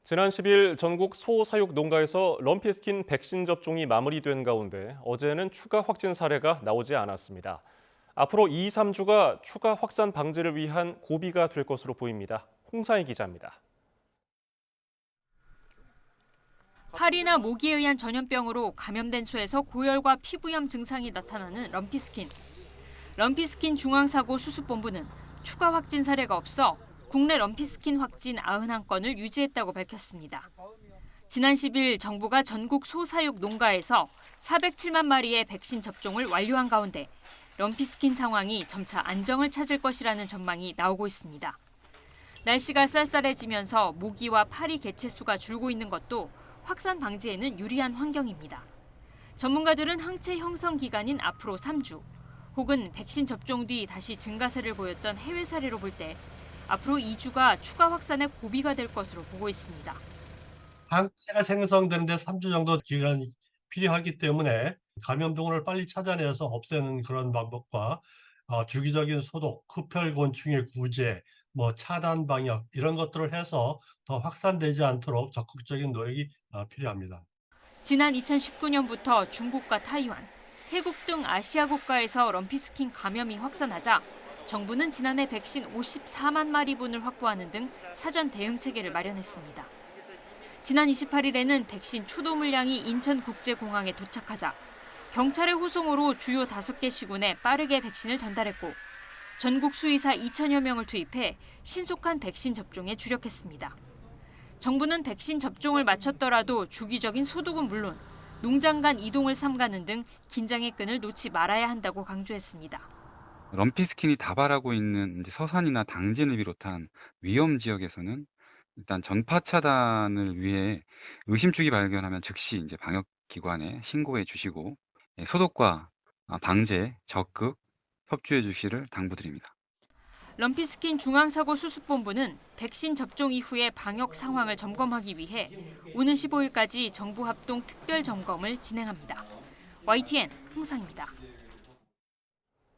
지난 10일 전국 소사육 농가에서 럼피스킨 백신 접종이 마무리된 가운데 어제는 추가 확진 사례가 나오지 않았습니다. 앞으로 2, 3주가 추가 확산 방지를 위한 고비가 될 것으로 보입니다. 홍사희 기자입니다. 파리나 모기에 의한 전염병으로 감염된 소에서 고열과 피부염 증상이 나타나는 럼피스킨. 럼피스킨 중앙사고 수습본부는 추가 확진 사례가 없어 국내 럼피스킨 확진 91건을 유지했다고 밝혔습니다. 지난 10일 정부가 전국 소사육 농가에서 407만 마리의 백신 접종을 완료한 가운데 럼피스킨 상황이 점차 안정을 찾을 것이라는 전망이 나오고 있습니다. 날씨가 쌀쌀해지면서 모기와 파리 개체 수가 줄고 있는 것도 확산 방지에는 유리한 환경입니다. 전문가들은 항체 형성 기간인 앞으로 3주, 혹은 백신 접종 뒤 다시 증가세를 보였던 해외 사례로 볼 때 앞으로 2주가 추가 확산의 고비가 될 것으로 보고 있습니다. 항체가 생성되는데 3주 정도 기간이 필요하기 때문에 감염동을 빨리 찾아내서 없애는 그런 방법과 주기적인 소독, 흡혈곤충의 구제, 차단 방역 이런 것들을 해서 더 확산되지 않도록 적극적인 노력이 필요합니다. 지난 2019년부터 중국과 타이완, 태국 등 아시아 국가에서 럼피스킨 감염이 확산하자 정부는 지난해 백신 54만 마리분을 확보하는 등 사전 대응 체계를 마련했습니다. 지난 28일에는 백신 초도 물량이 인천국제공항에 도착하자 경찰의 호송으로 주요 5개 시군에 빠르게 백신을 전달했고 전국 수의사 2천여 명을 투입해 신속한 백신 접종에 주력했습니다. 정부는 백신 접종을 마쳤더라도 주기적인 소독은 물론 농장 간 이동을 삼가는 등 긴장의 끈을 놓지 말아야 한다고 강조했습니다. 럼피스킨이 다발하고 있는 서산이나 당진을 비롯한 위험 지역에서는 일단 전파 차단을 위해 의심축이 발견하면 즉시 방역기관에 신고해 주시고 소독과 방제 적극 협조해 주시를 당부드립니다. 럼피스킨 중앙사고 수습본부는 백신 접종 이후의 방역 상황을 점검하기 위해 오는 15일까지 정부 합동 특별 점검을 진행합니다. YTN 홍상입니다.